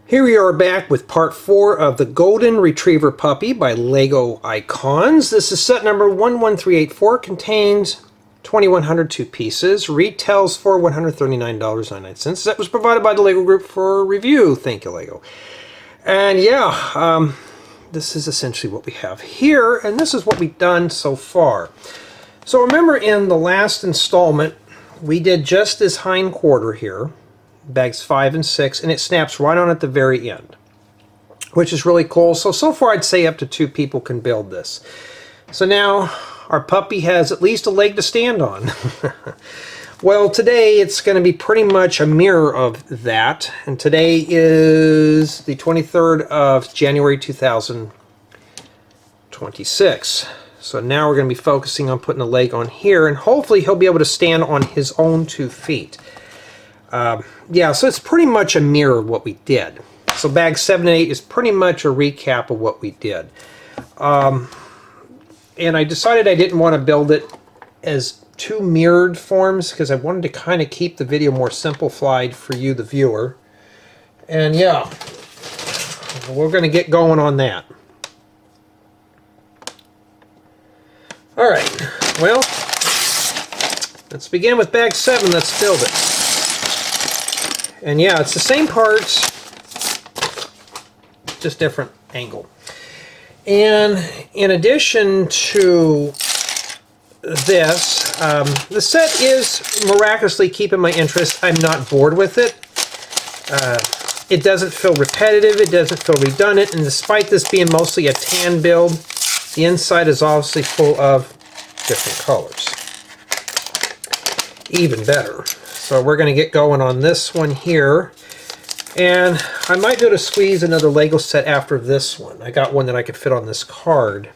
Here we are back with part 4 of the Golden Retriever Puppy by Lego Icons. This is set number 11384, contains 2,102 pieces, retails for $139.99. That was provided by the Lego Group for review. Thank you, Lego. And yeah, this is essentially what we have here, and this is what we've done so far. So remember in the last installment, we did just this hind quarter here, bags 5 and 6, and it snaps right on at the very end, which is really cool. So far I'd say up to 2 people can build this. So now our puppy has at least a leg to stand on. Well, today it's going to be pretty much a mirror of that, and today is the 23rd of January 2026. So now we're going to be focusing on putting a leg on here, and hopefully he'll be able to stand on his own 2 feet. Yeah, so it's pretty much a mirror of what we did. So bags 7 and 8 is pretty much a recap of what we did. And I decided I didn't want to build it as 2 mirrored forms because I wanted to kind of keep the video more simplified for you, the viewer. And yeah, we're going to get going on that. Alright, well, let's begin with bag 7. Let's build it. And yeah, it's the same parts, just different angle. And in addition to this, the set is miraculously keeping my interest. I'm not bored with it. It doesn't feel repetitive, it doesn't feel redundant, and despite this being mostly a tan build, the inside is obviously full of different colors. Even better. So we're going to get going on this one here, and I might be able to squeeze another Lego set after this one. I got one that I could fit on this card.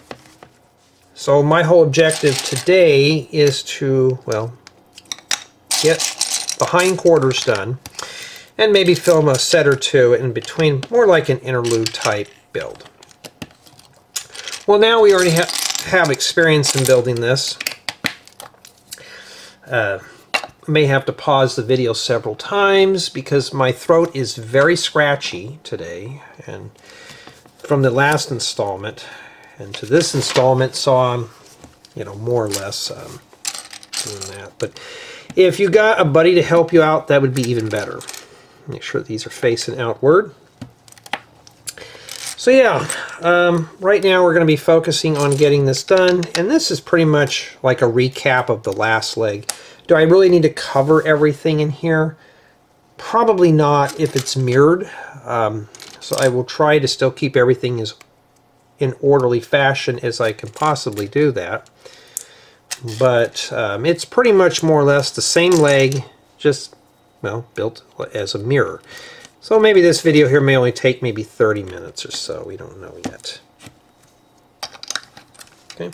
So my whole objective today is to, well, get the hind quarters done, and maybe film a set or 2 in between, more like an interlude type build. Well, now we already have experience in building this. May have to pause the video several times because my throat is very scratchy today, and from the last installment and to this installment, so I'm, you know, more or less doing that. But if you got a buddy to help you out, that would be even better. Make sure these are facing outward. So yeah, right now we're going to be focusing on getting this done, and this is pretty much like a recap of the last leg. Do I really need to cover everything in here? Probably not if it's mirrored. So I will try to still keep everything as in orderly fashion as I can possibly do that. But it's pretty much more or less the same leg, just, well, built as a mirror. So maybe this video here may only take maybe 30 minutes or so. We don't know yet. Okay.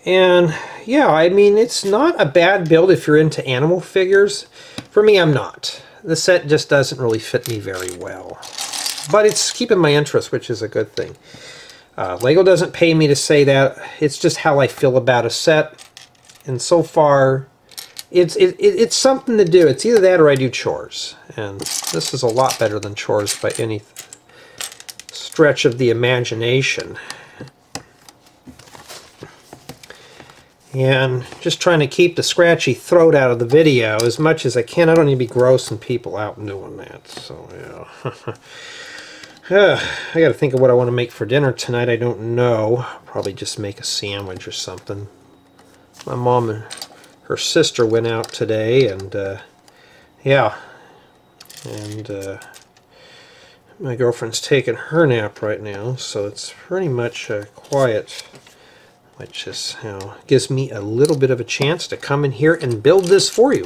And yeah, I mean, it's not a bad build if you're into animal figures. For me, I'm not. The set just doesn't really fit me very well. But it's keeping my interest, which is a good thing. Lego doesn't pay me to say that. It's just how I feel about a set. And so far, it's something to do. It's either that or I do chores. And this is a lot better than chores by any stretch of the imagination. And just trying to keep the scratchy throat out of the video as much as I can. I don't need to be grossing people out and doing that. So yeah. I got to think of what I want to make for dinner tonight. I don't know. Probably just make a sandwich or something. My mom and her sister went out today, and yeah. And my girlfriend's taking her nap right now, so it's pretty much quiet. Which is, you know, gives me a little bit of a chance to come in here and build this for you.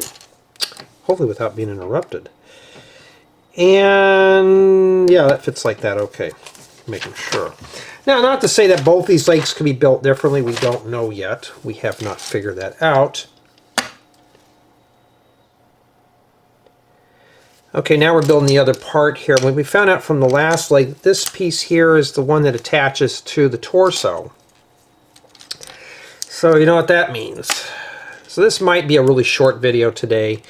Hopefully without being interrupted. And yeah, that fits like that, okay. Making sure. Now, not to say that both these legs can be built differently. We don't know yet. We have not figured that out. Okay, now we're building the other part here. When we found out from the last leg, this piece here is the one that attaches to the torso. So you know what that means. So this might be a really short video today.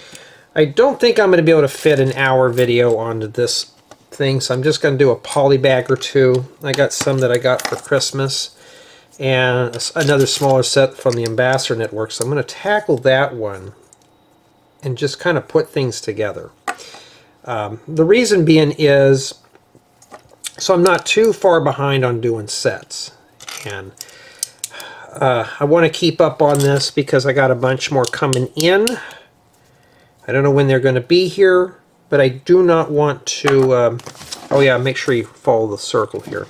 I don't think I'm going to be able to fit an hour video onto this things. I'm just going to do a poly bag or two. I got some that I got for Christmas, and another smaller set from the Ambassador Network. So I'm going to tackle that one and just kind of put things together. The reason being is so I'm not too far behind on doing sets. And I want to keep up on this because I got a bunch more coming in. I don't know when they're going to be here, but I do not want to... oh yeah, make sure you follow the circle here.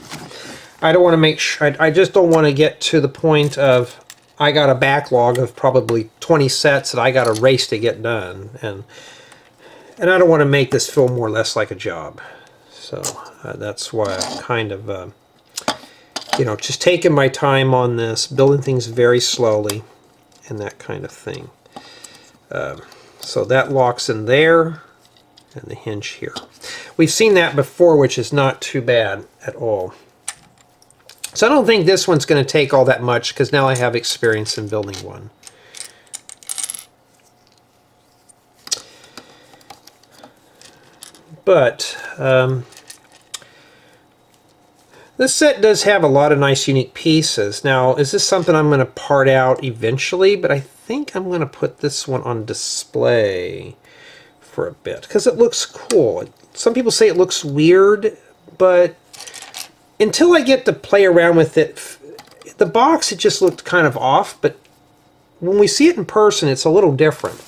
I don't want to make sure... I just don't want to get to the point of I got a backlog of probably 20 sets that I got to race to get done. And I don't want to make this feel more or less like a job. So that's why I'm kind of... you know, just taking my time on this, building things very slowly, and that kind of thing. So that locks in there, and the hinge here. We've seen that before, which is not too bad at all. So I don't think this one's going to take all that much, because now I have experience in building one. But... this set does have a lot of nice unique pieces. Now, is this something I'm going to part out eventually? But I think I'm going to put this one on display for a bit because it looks cool. Some people say it looks weird, but until I get to play around with it, the box, it just looked kind of off. But when we see it in person, it's a little different.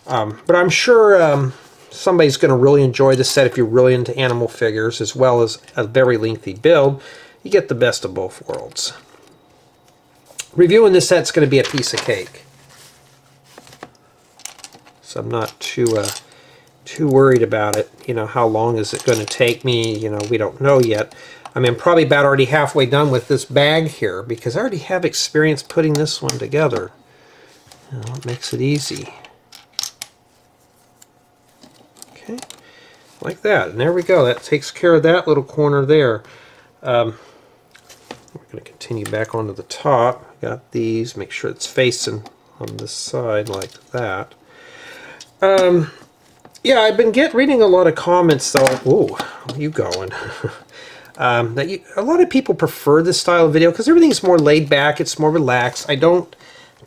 But I'm sure... somebody's going to really enjoy this set if you're really into animal figures, as well as a very lengthy build. You get the best of both worlds. Reviewing this set's going to be a piece of cake. So I'm not too worried about it. You know, how long is it going to take me? You know, we don't know yet. I mean, I'm probably about already halfway done with this bag here, because I already have experience putting this one together. You know, it makes it easy. Okay, like that, and there we go. That takes care of that little corner there. We're going to continue back onto the top. Got these. Make sure it's facing on this side like that. Yeah, I've been reading a lot of comments though. Ooh, where are you going? That a lot of people prefer this style of video because everything's more laid back. It's more relaxed. I don't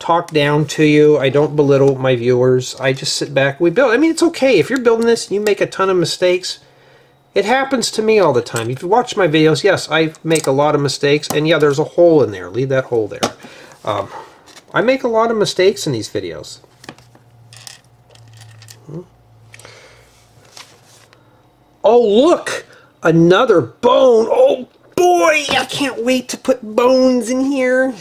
talk down to you. I don't belittle my viewers. I just sit back. We build. I mean, it's okay. If you're building this and you make a ton of mistakes, it happens to me all the time. If you watch my videos, yes, I make a lot of mistakes. And yeah, there's a hole in there. Leave that hole there. I make a lot of mistakes in these videos. Oh, look! Another bone. Oh, boy! I can't wait to put bones in here.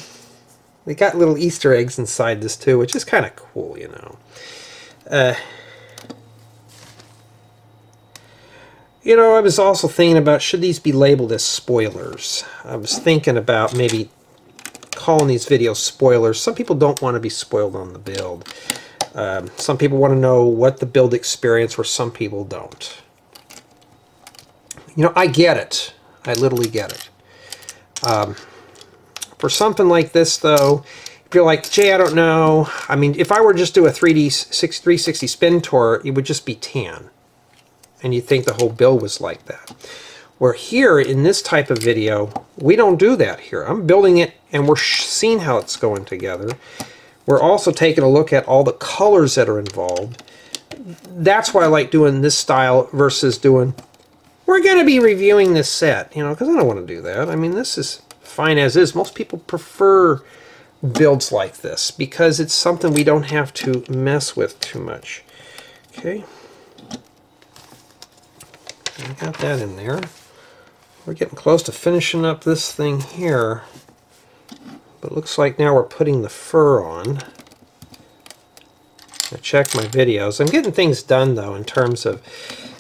They got little Easter eggs inside this too, which is kind of cool, you know. You know, I was also thinking about, should these be labeled as spoilers? I was thinking about maybe calling these videos spoilers. Some people don't want to be spoiled on the build. Some people want to know what the build experience, where some people don't. You know, I get it. I literally get it. For something like this, though, if you're like, Jay, I don't know. I mean, if I were to just do a 360 spin tour, it would just be tan. And you'd think the whole build was like that. Where here, in this type of video, we don't do that here. I'm building it, and we're seeing how it's going together. We're also taking a look at all the colors that are involved. That's why I like doing this style versus doing, we're going to be reviewing this set, you know, because I don't want to do that. I mean, this is fine as is. Most people prefer builds like this because it's something we don't have to mess with too much. Okay. I got that in there. We're getting close to finishing up this thing here. But it looks like now we're putting the fur on. I checked my videos. I'm getting things done, though, in terms of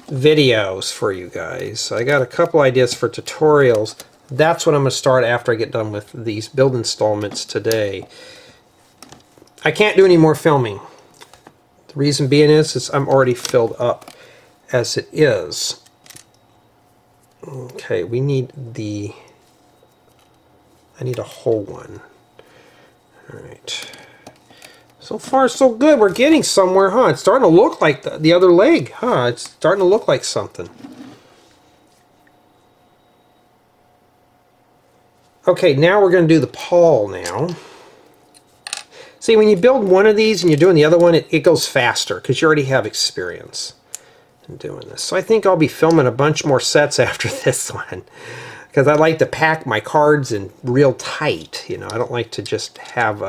videos for you guys. I got a couple ideas for tutorials. That's what I'm going to start after I get done with these build installments today. I can't do any more filming. The reason being is I'm already filled up as it is. Okay, we need the... I need a whole one. Alright. So far, so good. We're getting somewhere, huh? It's starting to look like the other leg, huh? It's starting to look like something. Okay, now we're going to do the pawl now. See, when you build one of these and you're doing the other one, it goes faster because you already have experience in doing this. So I think I'll be filming a bunch more sets after this one because I like to pack my cards in real tight. You know, I don't like to just have,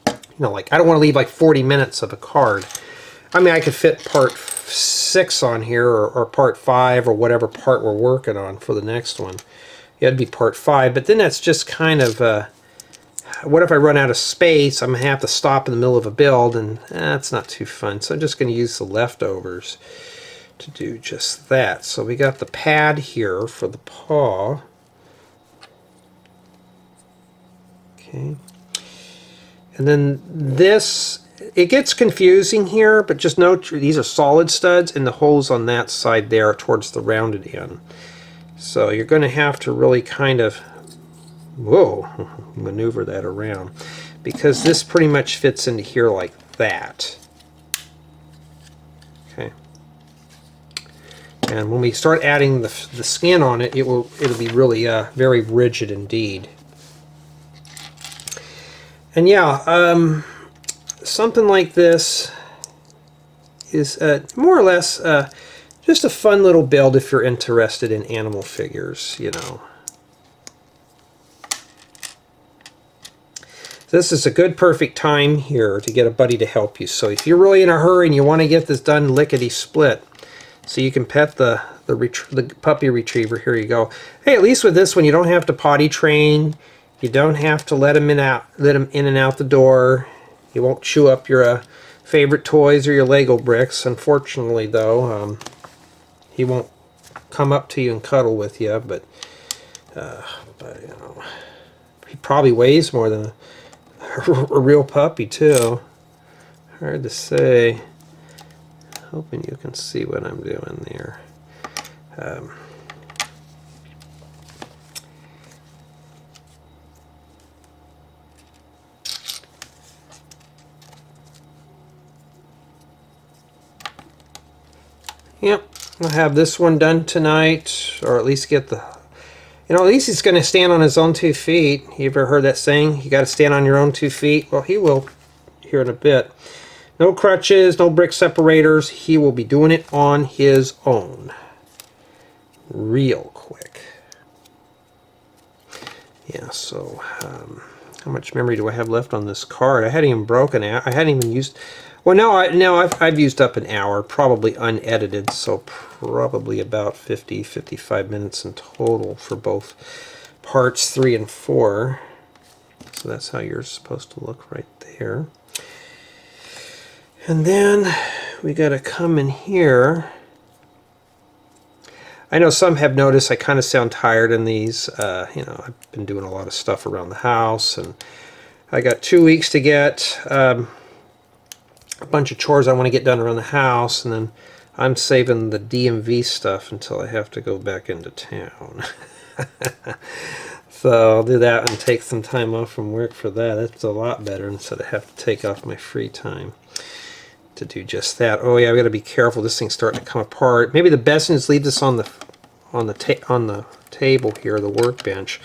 you know, like I don't want to leave like 40 minutes of a card. I mean, I could fit part 6 on here or part 5 or whatever part we're working on for the next one. Yeah, it'd be part 5, but then that's just kind of, what if I run out of space? I'm going to have to stop in the middle of a build, and that's not too fun. So I'm just going to use the leftovers to do just that. So we got the pad here for the paw. Okay. And then this, it gets confusing here, but just note these are solid studs, and the holes on that side there towards the rounded end. So you're going to have to really kind of, maneuver that around, because this pretty much fits into here like that. Okay. And when we start adding the skin on it, it'll be really very rigid indeed. And yeah, something like this is more or less just a fun little build if you're interested in animal figures, you know. This is a good perfect time here to get a buddy to help you. So if you're really in a hurry and you want to get this done lickety-split, so you can pet the puppy retriever, here you go. Hey, at least with this one you don't have to potty train. You don't have to let him in and out the door. He won't chew up your favorite toys or your Lego bricks. Unfortunately, though, he won't come up to you and cuddle with you. But you know, he probably weighs more than a real puppy too. Hard to say. Hoping you can see what I'm doing there. Yep, I'll have this one done tonight, or at least get the, you know, at least he's going to stand on his own 2 feet. You ever heard that saying? You got to stand on your own 2 feet? Well, he will here in a bit. No crutches, no brick separators. He will be doing it on his own. Real quick. Yeah, so how much memory do I have left on this card? I hadn't even broken out. I hadn't even used... Well, now I've used up an hour, probably unedited, so probably about 55 minutes in total for both parts 3 and 4. So that's how yours is supposed to look right there. And then we got to come in here. I know some have noticed I kind of sound tired in these. You know, I've been doing a lot of stuff around the house, and I got 2 weeks to get a bunch of chores I want to get done around the house, and then I'm saving the DMV stuff until I have to go back into town. So I'll do that and take some time off from work for that. That's a lot better instead of have to take off my free time to do just that. Oh yeah, I've got to be careful. This thing's starting to come apart. Maybe the best thing is leave this on the table here, the workbench.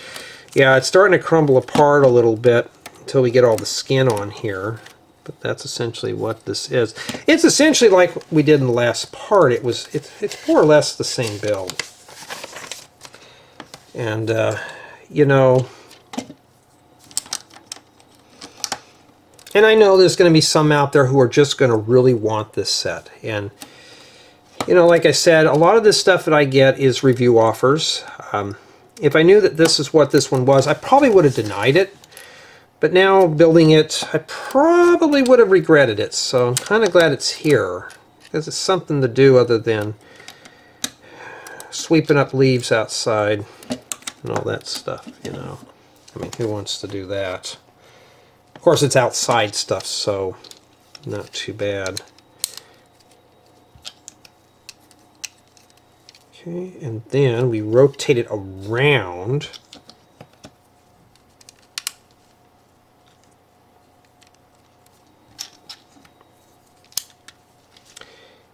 Yeah, it's starting to crumble apart a little bit until we get all the skin on here. But that's essentially what this is. It's essentially like we did in the last part. It's more or less the same build. And you know, and I know there's going to be some out there who are just going to really want this set. And, you know, like I said, a lot of this stuff that I get is review offers. If I knew that this is what this one was, I probably would have denied it. But now, building it, I probably would have regretted it. So I'm kind of glad it's here, because it's something to do other than sweeping up leaves outside and all that stuff, you know. I mean, who wants to do that? Of course, it's outside stuff, so not too bad. Okay, and then we rotate it around.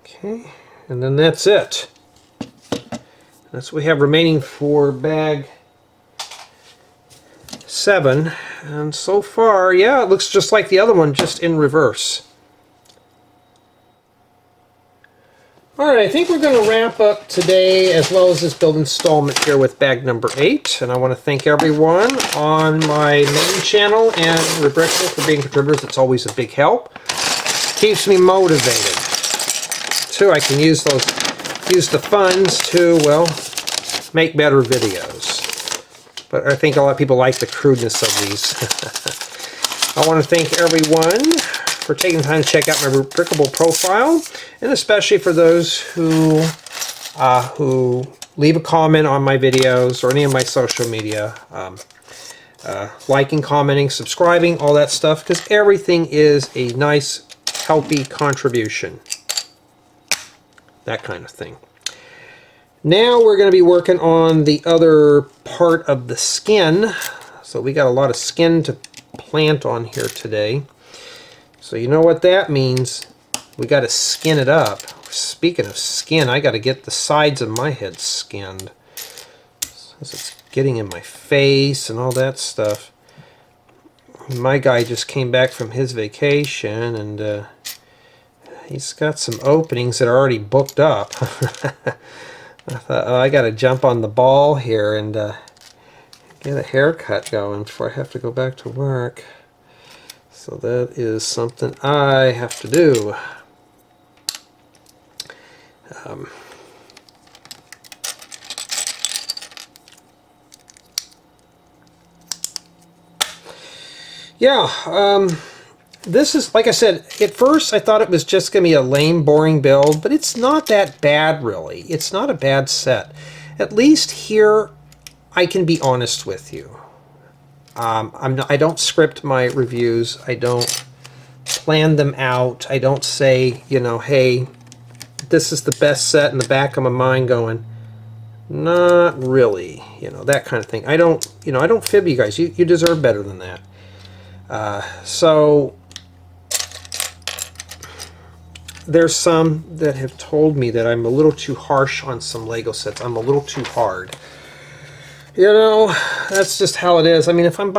Okay, and then that's it. That's what we have remaining for bag 7. And so far, yeah, it looks just like the other one, just in reverse. Alright, I think we're going to wrap up today as well as this build installment here with bag number 8. And I want to thank everyone on my main channel and Rebecca for being contributors. It's always a big help. Keeps me motivated. Too, I can use the funds to, well, make better videos. But I think a lot of people like the crudeness of these. I want to thank everyone for taking the time to check out my Brickable profile, and especially for those who leave a comment on my videos or any of my social media, liking, commenting, subscribing, all that stuff, because everything is a nice, healthy contribution. That kind of thing. Now we're going to be working on the other part of the skin. So we got a lot of skin to plant on here today. So you know what that means. We got to skin it up. Speaking of skin, I got to get the sides of my head skinned. Since it's getting in my face and all that stuff. My guy just came back from his vacation and he's got some openings that are already booked up. I thought, oh, I got to jump on the ball here and get a haircut going before I have to go back to work. So that is something I have to do. This is, like I said, at first I thought it was just going to be a lame, boring build, but it's not that bad, really. It's not a bad set. At least here, I can be honest with you. I don't script my reviews. I don't plan them out. I don't say, you know, hey, this is the best set in the back of my mind going, not really, you know, that kind of thing. I don't fib you guys. You deserve better than that. So there's some that have told me that I'm a little too harsh on some Lego sets. I'm a little too hard. You know, that's just how it is. I mean, if I'm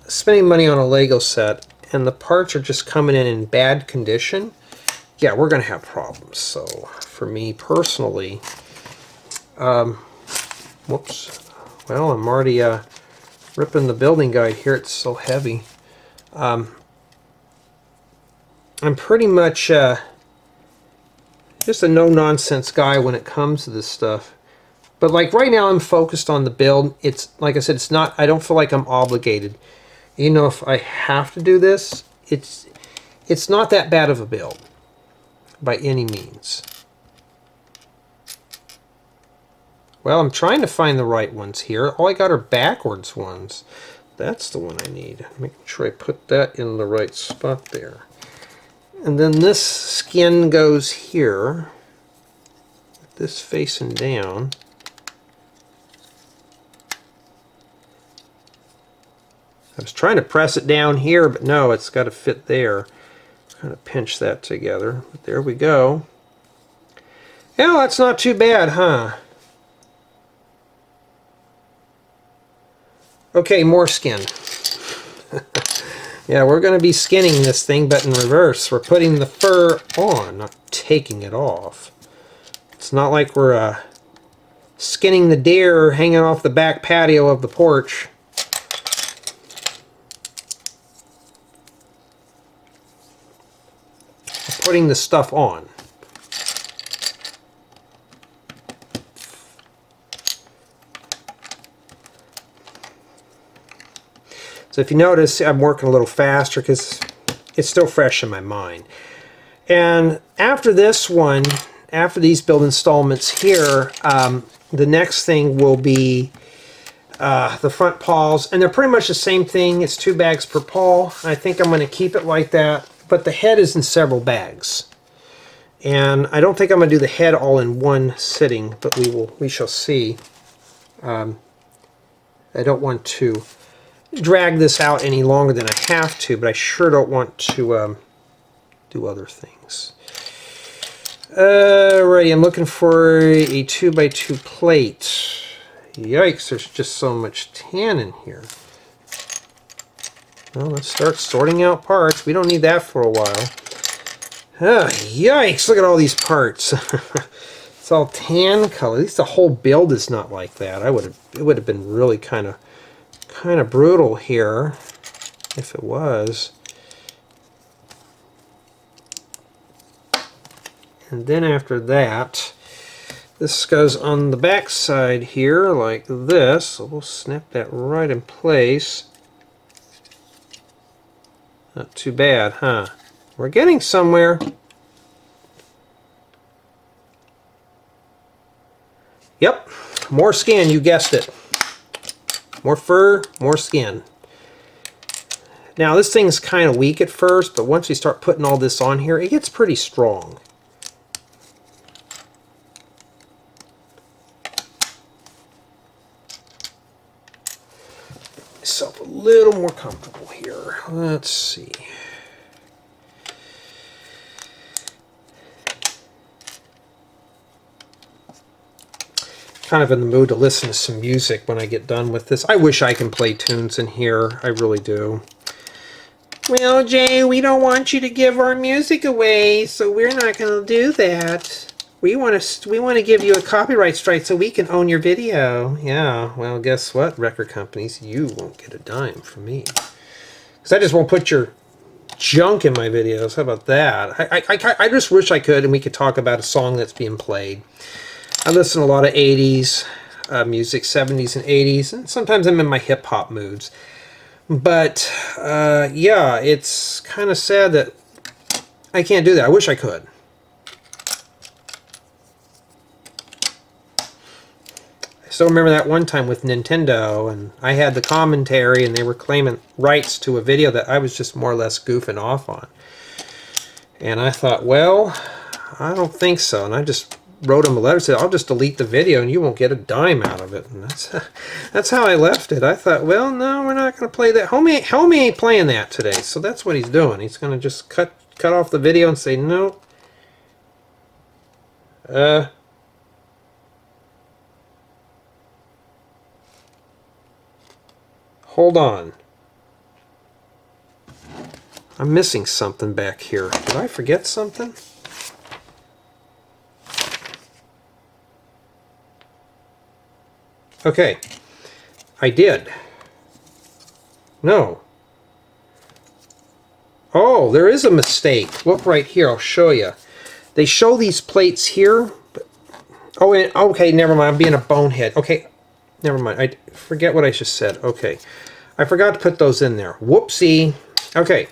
spending money on a Lego set and the parts are just coming in bad condition, yeah, we're going to have problems. So for me personally, whoops, well, I'm already ripping the building guide here. It's so heavy. I'm pretty much just a no-nonsense guy when it comes to this stuff. But like right now I'm focused on the build. It's like I said, it's not, I don't feel like I'm obligated. You know, if I have to do this, it's not that bad of a build by any means. Well, I'm trying to find the right ones here. All I got are backwards ones. That's the one I need. Making sure I put that in the right spot there. And then this skin goes here. This facing down. I was trying to press it down here, but no, it's got to fit there. Kind of pinch that together. But there we go. Yeah, that's not too bad, huh? Okay, more skin. Yeah, we're going to be skinning this thing, but in reverse. We're putting the fur on, not taking it off. It's not like we're skinning the deer hanging off the back patio of the porch. We're putting the stuff on. So if you notice, I'm working a little faster because it's still fresh in my mind. And after this one, after these build installments here, the next thing will be the front paws. And they're pretty much the same thing. It's 2 bags per paw. I think I'm going to keep it like that. But the head is in several bags. And I don't think I'm going to do the head all in one sitting, but we shall see. I don't want to drag this out any longer than I have to, but I sure don't want to do other things. Alrighty, I'm looking for a 2x2 plate. Yikes, there's just so much tan in here. Well, let's start sorting out parts. We don't need that for a while. Ah, yikes! Look at all these parts. It's all tan color. At least the whole build is not like that. It would have been really kind of brutal here if it was. And then after that, this goes on the back side here like this. So we'll snap that right in place. Not too bad, huh? We're getting somewhere. Yep, more skin, you guessed it. More fur, more skin. Now this thing's kind of weak at first, but once we start putting all this on here, it gets pretty strong. Myself a little more comfortable here. Let's see. Kind of in the mood to listen to some music when I get done with this. I wish I can play tunes in here. I really do. Well, Jay, we don't want you to give our music away, so we're not going to do that. We want to give you a copyright strike so we can own your video. Yeah, well, guess what, record companies? You won't get a dime from me. Because I just won't put your junk in my videos. How about that? I just wish I could and we could talk about a song that's being played. I listen to a lot of 80s music, 70s and 80s, and sometimes I'm in my hip-hop moods. But, yeah, it's kind of sad that I can't do that. I wish I could. I still remember that one time with Nintendo, and I had the commentary, and they were claiming rights to a video that I was just more or less goofing off on. And I thought, well, I don't think so. And I just wrote him a letter, said, I'll just delete the video and you won't get a dime out of it. And that's how I left it. I thought, well, no, we're not going to play that. Homie ain't playing that today. So that's what he's doing. He's going to just cut off the video and say, no. Hold on. I'm missing something back here. Did I forget something? Okay, I did. No. Oh, there is a mistake. Look right here, I'll show you. They show these plates here. But, oh, okay, never mind, I'm being a bonehead. Okay, never mind, I forget what I just said. Okay, I forgot to put those in there. Whoopsie. Okay.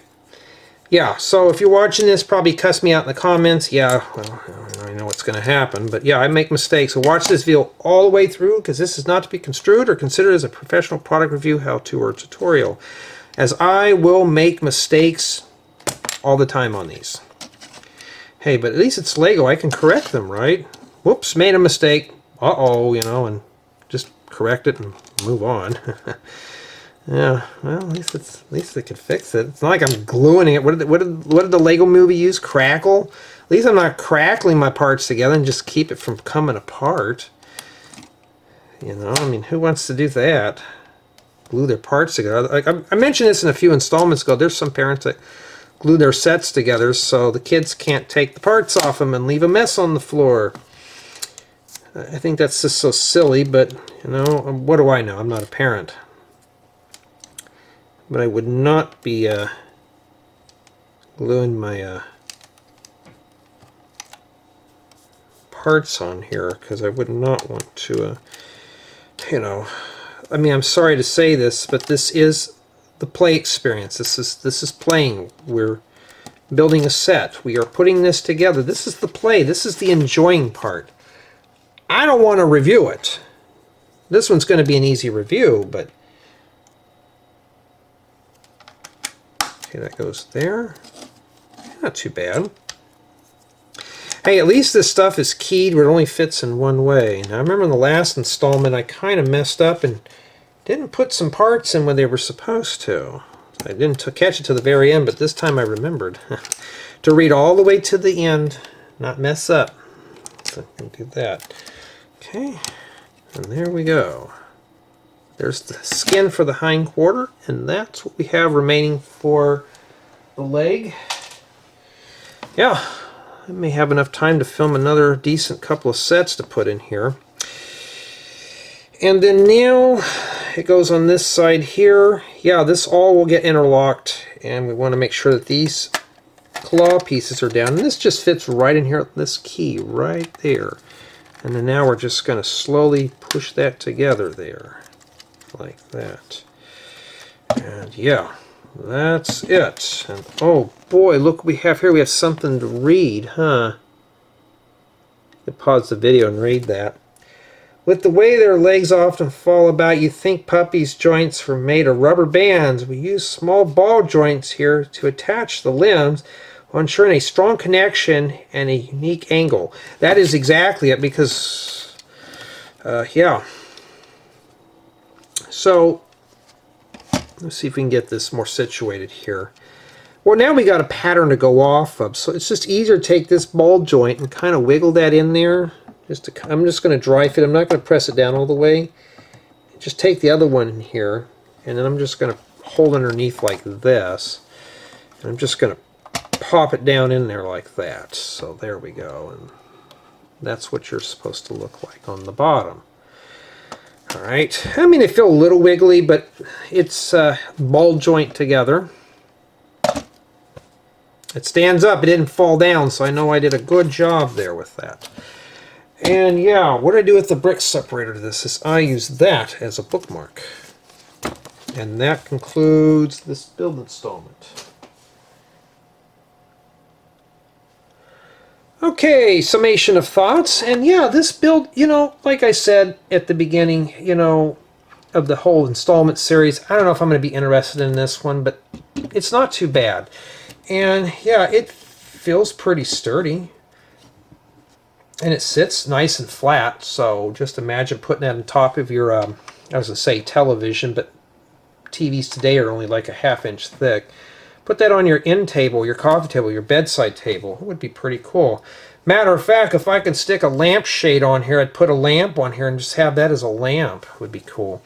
Yeah, so if you're watching this, probably cuss me out in the comments. Yeah, well, I know what's going to happen. But yeah, I make mistakes. So watch this video all the way through, because this is not to be construed or considered as a professional product review, how-to, or tutorial, as I will make mistakes all the time on these. Hey, but at least it's Lego. I can correct them, right? Whoops, made a mistake. Uh-oh, you know, and just correct it and move on. Yeah, well, at least they could fix it. It's not like I'm gluing it. What did the Lego movie use? Crackle? At least I'm not crackling my parts together and just keep it from coming apart. You know, I mean, who wants to do that? Glue their parts together. Like I mentioned this in a few installments ago. There's some parents that glue their sets together so the kids can't take the parts off them and leave a mess on the floor. I think that's just so silly, but, you know, what do I know? I'm not a parent. But I would not be gluing my parts on here, because I would not want to, you know, I mean, I'm sorry to say this, but this is the play experience. This is playing. We're building a set. We are putting this together. This is the play. This is the enjoying part. I don't want to review it. This one's going to be an easy review, but okay, that goes there. Not too bad. Hey, at least this stuff is keyed where it only fits in one way. Now, I remember in the last installment I kind of messed up and didn't put some parts in when they were supposed to. I didn't catch it to the very end, but this time I remembered to read all the way to the end, not mess up. So I can do that. Okay, and there we go. There's the skin for the hind quarter, and that's what we have remaining for the leg. Yeah, I may have enough time to film another decent couple of sets to put in here. And then now it goes on this side here. Yeah, this all will get interlocked, and we want to make sure that these claw pieces are down. And this just fits right in here, this key right there. And then now we're just going to slowly push that together there, like that. And yeah, that's it. And oh boy, look what we have here. We have something to read, huh? I'll pause the video and read that. With the way their legs often fall about, you think puppies' joints were made of rubber bands. We use small ball joints here to attach the limbs, while ensuring a strong connection and a unique angle. That is exactly it, because, yeah. So, let's see if we can get this more situated here. Well, now we got a pattern to go off of, so it's just easier to take this ball joint and kind of wiggle that in there. I'm just going to dry fit. I'm not going to press it down all the way. Just take the other one in here, and then I'm just going to hold underneath like this. And I'm just going to pop it down in there like that. So there we go. And that's what you're supposed to look like on the bottom. All right. I mean, they feel a little wiggly, but it's ball joint together. It stands up. It didn't fall down, so I know I did a good job there with that. And yeah, what I do with the brick separator to this is I use that as a bookmark. And that concludes this build installment. Okay, summation of thoughts. And yeah, this build, you know, like I said at the beginning, you know, of the whole installment series, I don't know if I'm going to be interested in this one, but it's not too bad. And yeah, it feels pretty sturdy. And it sits nice and flat, so just imagine putting that on top of your, I was going to say television, but TVs today are only like a ½ inch thick. Put that on your end table, your coffee table, your bedside table. It would be pretty cool. Matter of fact, if I could stick a lampshade on here, I'd put a lamp on here and just have that as a lamp. It would be cool.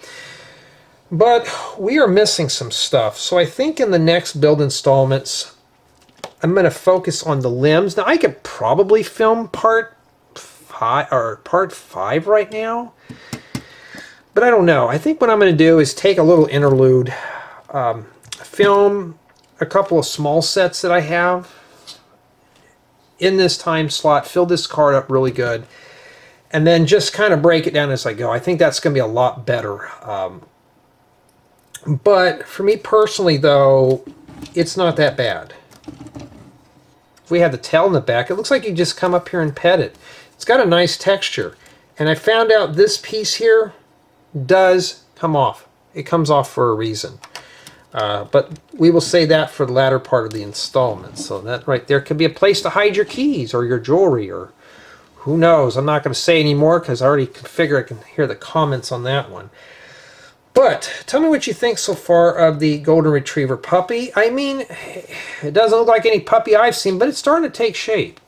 But we are missing some stuff, so I think in the next build installments, I'm going to focus on the limbs. Now, I could probably film part 5 right now, but I don't know. I think what I'm going to do is take a little interlude, film a couple of small sets that I have in this time slot, fill this card up really good, and then just kind of break it down as I go. I think that's going to be a lot better. But for me personally, though, it's not that bad. If we have the tail in the back, it looks like you just come up here and pet it. It's got a nice texture. And I found out this piece here does come off. It comes off for a reason. But we will say that for the latter part of the installment. So that right there could be a place to hide your keys or your jewelry, or who knows. I'm not going to say any more because I already figure I can hear the comments on that one. But tell me what you think so far of the Golden Retriever puppy. I mean, it doesn't look like any puppy I've seen, but it's starting to take shape.